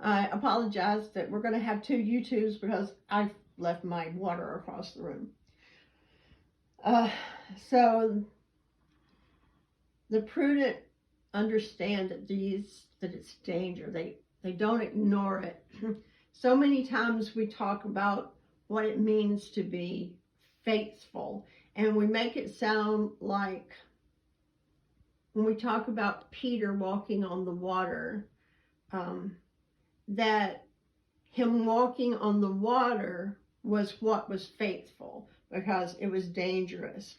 I apologize that we're going to have 2 YouTubes because I've left my water across the room. So the prudent understand that it's danger. They don't ignore it. So many times we talk about what it means to be faithful, and we make it sound like when we talk about Peter walking on the water, that him walking on the water was what was faithful, because it was dangerous.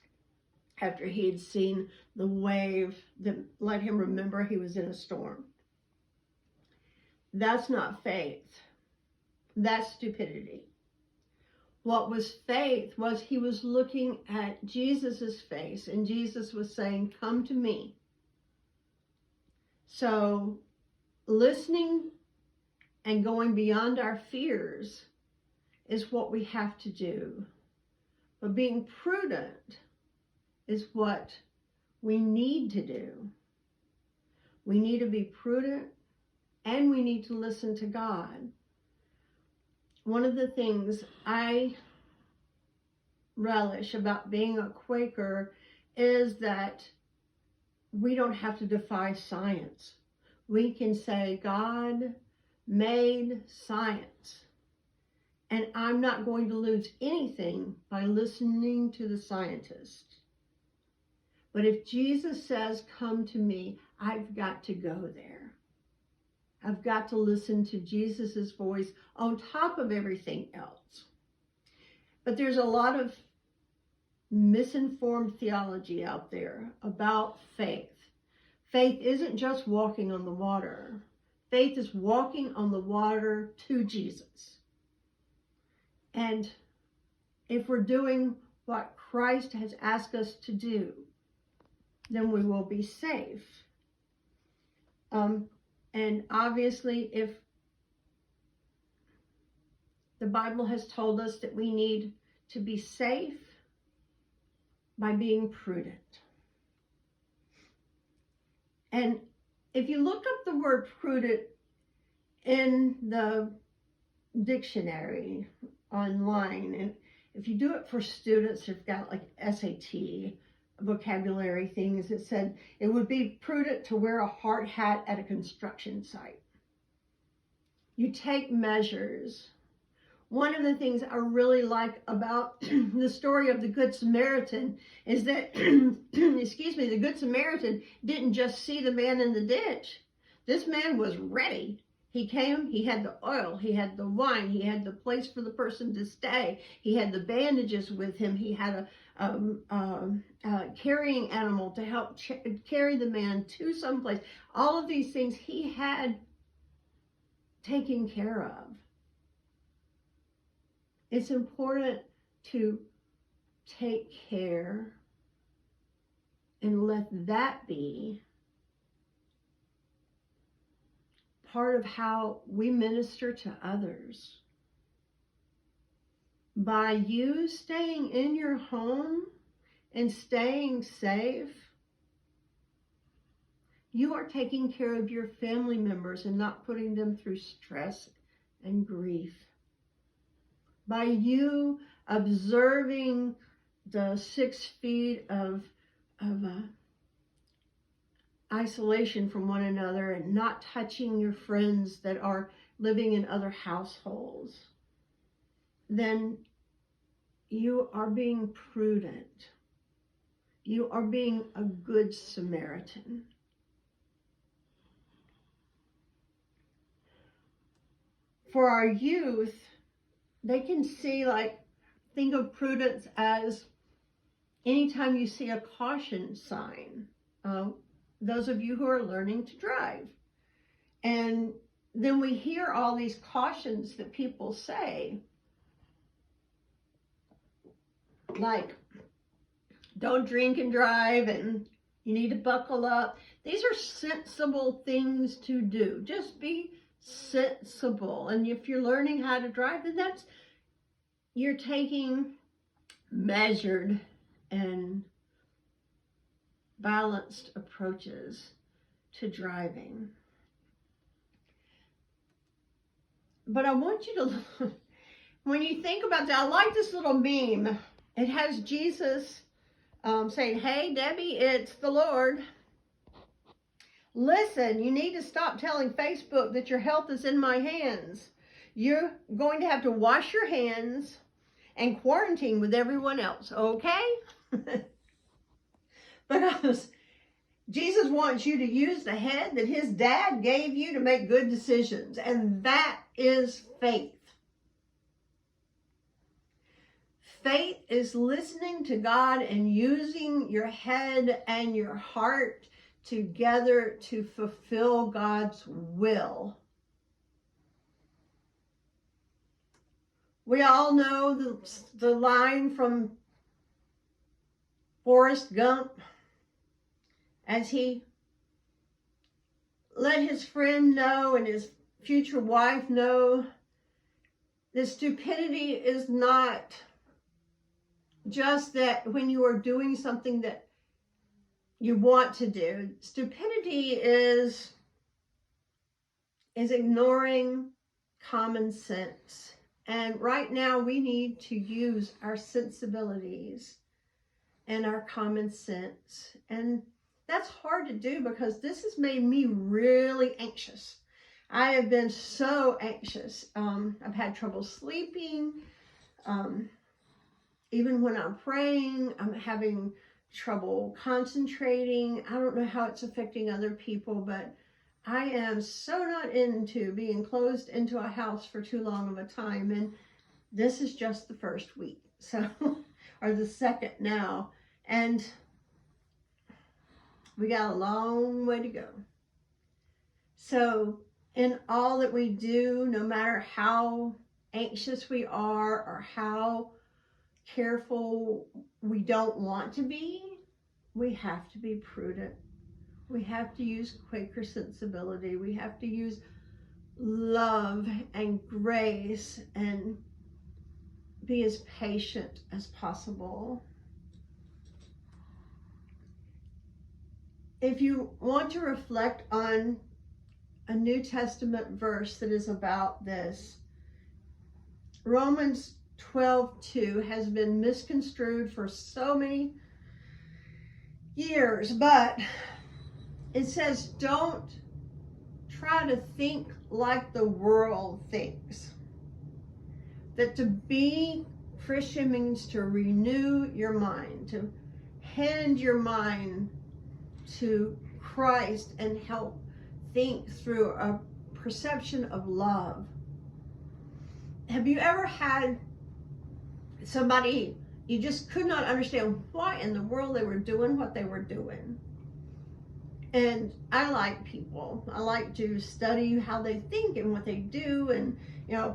After he had seen the wave that let him remember he was in a storm. That's not faith. That's stupidity. What was faith was he was looking at Jesus's face, and Jesus was saying, "Come to me." So listening and going beyond our fears is what we have to do. But being prudent is what we need to do. We need to be prudent, and we need to listen to God. One of the things I relish about being a Quaker is that we don't have to defy science. We can say, God made science, and I'm not going to lose anything by listening to the scientists. But if Jesus says, "Come to me," I've got to go there. I've got to listen to Jesus's voice on top of everything else. But there's a lot of misinformed theology out there about faith. Faith isn't just walking on the water. Faith is walking on the water to Jesus. And if we're doing what Christ has asked us to do, then we will be safe. And obviously, if the Bible has told us that we need to be safe by being prudent. And if you look up the word prudent in the dictionary online, and if you do it for students who've got like SAT vocabulary things, it said it would be prudent to wear a hard hat at a construction site. You take measures. One of the things I really like about the story of the Good Samaritan is that, the Good Samaritan didn't just see the man in the ditch. This man was ready. He came, he had the oil, he had the wine, he had the place for the person to stay, he had the bandages with him, he had a carrying animal to help carry the man to someplace. All of these things he had taken care of. It's important to take care and let that be part of how we minister to others. By you staying in your home and staying safe, you are taking care of your family members and not putting them through stress and grief. By you observing the 6 feet of isolation from one another and not touching your friends that are living in other households, then you are being prudent. You are being a good Samaritan. For our youth, they can see, think of prudence as anytime you see a caution sign. Those of you who are learning to drive. And then we hear all these cautions that people say, like, don't drink and drive, and you need to buckle up. These are sensible things to do. Just be sensible. And if you're learning how to drive, then you're taking measured and balanced approaches to driving. But I want you to, when you think about that, I like this little meme. It has Jesus saying, "Hey, Debbie, it's the Lord. Listen, you need to stop telling Facebook that your health is in my hands. You're going to have to wash your hands and quarantine with everyone else, okay?" Because Jesus wants you to use the head that his dad gave you to make good decisions, and that is faith. Faith is listening to God and using your head and your heart together to fulfill God's will. We all know the line from Forrest Gump as he let his friend know and his future wife know that stupidity is not just that when you are doing something that you want to do. Stupidity is ignoring common sense. And right now we need to use our sensibilities and our common sense. And that's hard to do because this has made me really anxious. I have been so anxious. I've had trouble sleeping. Even when I'm praying, I'm having trouble concentrating. I don't know how it's affecting other people, but I am so not into being closed into a house for too long of a time. And this is just the first week, so, or the second now. And we got a long way to go. So in all that we do, no matter how anxious we are or how careful we don't want to be, we have to be prudent. We have to use Quaker sensibility. We have to use love and grace and be as patient as possible. If you want to reflect on a New Testament verse that is about this, Romans 12:2 has been misconstrued for so many years, but it says, don't try to think like the world thinks. That to be Christian means to renew your mind, to hand your mind to Christ and help think through a perception of love. Have you ever had somebody you just could not understand why in the world they were doing what they were doing? And I like people. I like to study how they think and what they do, and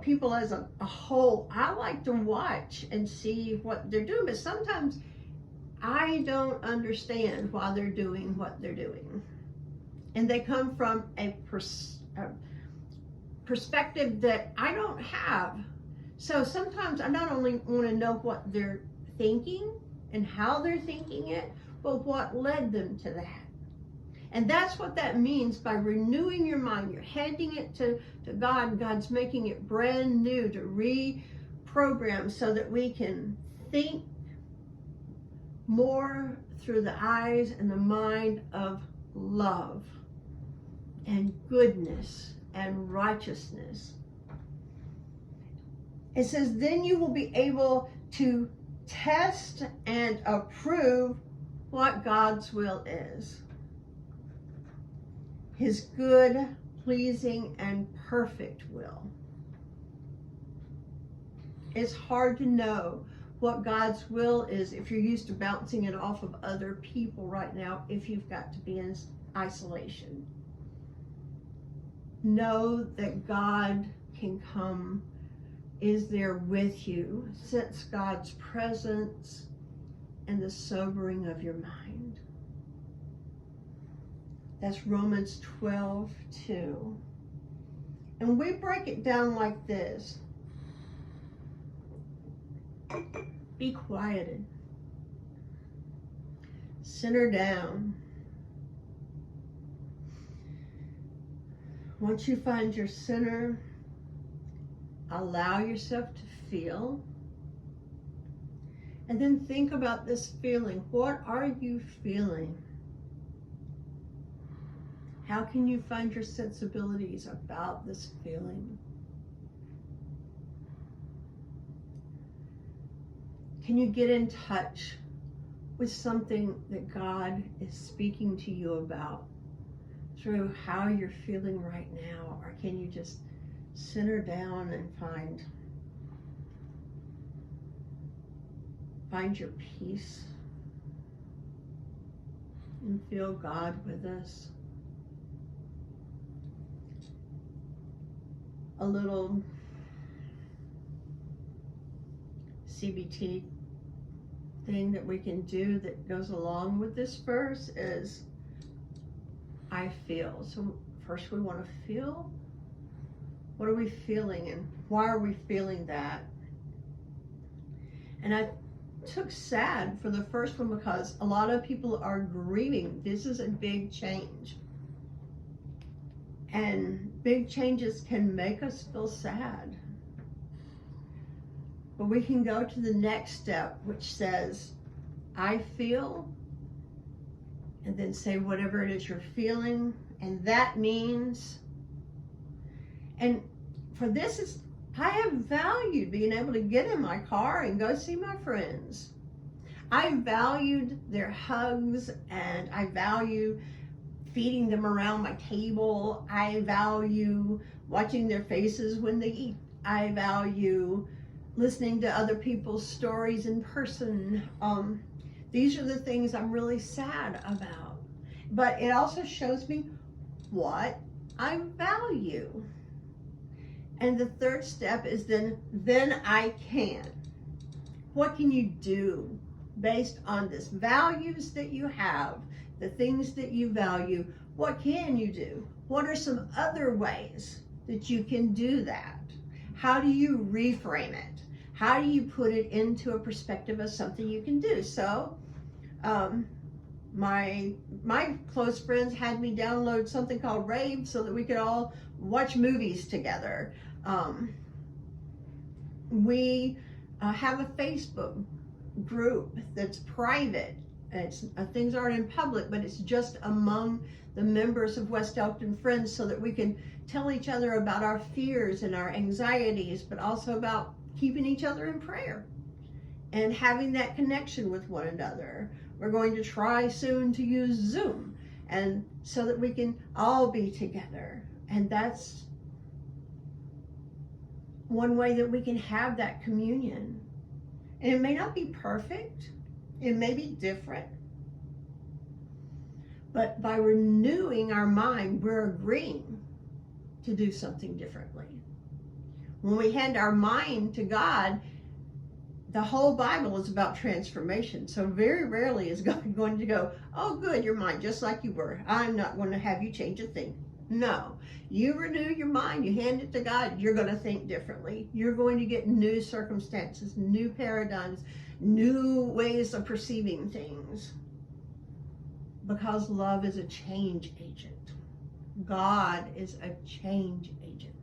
people as a whole. I like to watch and see what they're doing, but sometimes I don't understand why they're doing what they're doing. And they come from a perspective that I don't have. So sometimes I not only want to know what they're thinking and how they're thinking it, but what led them to that. And that's what that means by renewing your mind. You're handing it to God, and God's making it brand new to reprogram so that we can think more through the eyes and the mind of love and goodness and righteousness. It says, then you will be able to test and approve what God's will is. His good, pleasing, and perfect will. It's hard to know what God's will is if you're used to bouncing it off of other people right now, if you've got to be in isolation. Know that God can come, is there with you. Sense God's presence and the sobering of your mind. That's Romans 12:2. And we break it down like this. Be quieted. Center down. Once you find your center, allow yourself to feel. And then think about this feeling. What are you feeling? How can you find your sensibilities about this feeling? Can you get in touch with something that God is speaking to you about through how you're feeling right now? Or can you just center down and find your peace and feel God with us? A little CBT thing that we can do that goes along with this verse is I feel. So first we want to feel. What are we feeling and why are we feeling that? And I took sad for the first one because a lot of people are grieving. This is a big change. And big changes can make us feel sad. But we can go to the next step, which says, I feel, and then say whatever it is you're feeling. And that means, and for this, I have valued being able to get in my car and go see my friends. I valued their hugs, and I value feeding them around my table. I value watching their faces when they eat. I value listening to other people's stories in person. These are the things I'm really sad about. But it also shows me what I value. And the third step is then I can. What can you do based on this values that you have, the things that you value? What can you do? What are some other ways that you can do that? How do you reframe it? How do you put it into a perspective of something you can do? So my close friends had me download something called Rave so that we could all watch movies together. We have a Facebook group that's private. It's things aren't in public, but it's just among the members of West Elkton Friends so that we can tell each other about our fears and our anxieties, but also about keeping each other in prayer and having that connection with one another. We're going to try soon to use Zoom, and so that we can all be together. And that's one way that we can have that communion. And it may not be perfect, it may be different, but by renewing our mind, we're agreeing to do something differently. When we hand our mind to God, the whole Bible is about transformation. So very rarely is God going to go, oh good, your mind just like you were. I'm not going to have you change a thing. No, you renew your mind, you hand it to God, you're going to think differently. You're going to get new circumstances, new paradigms, new ways of perceiving things. Because love is a change agent. God is a change agent.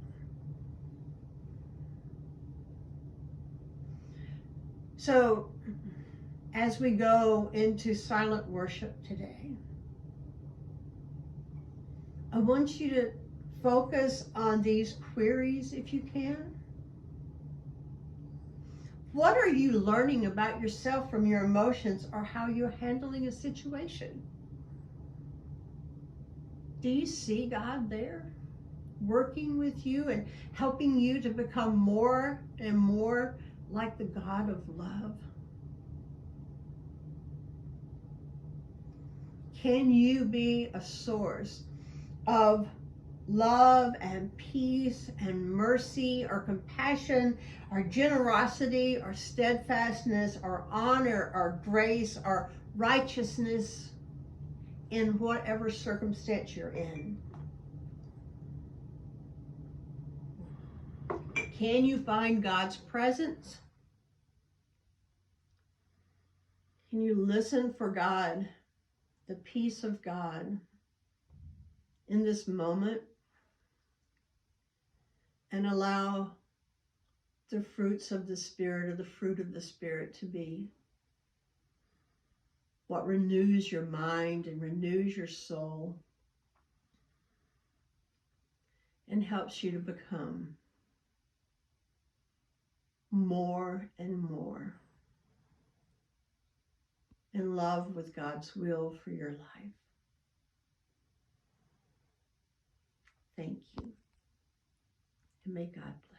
So, as we go into silent worship today, I want you to focus on these queries if you can. What are you learning about yourself from your emotions or how you're handling a situation? Do you see God there working with you and helping you to become more and more like the God of love? Can you be a source of love and peace and mercy or compassion or generosity or steadfastness or honor or grace or righteousness in whatever circumstance you're in? Can you find God's presence? Can you listen for God, the peace of God in this moment, and allow the fruits of the Spirit, or the fruit of the Spirit, to be what renews your mind and renews your soul and helps you to become more and more in love with God's will for your life. Thank you, and may God bless.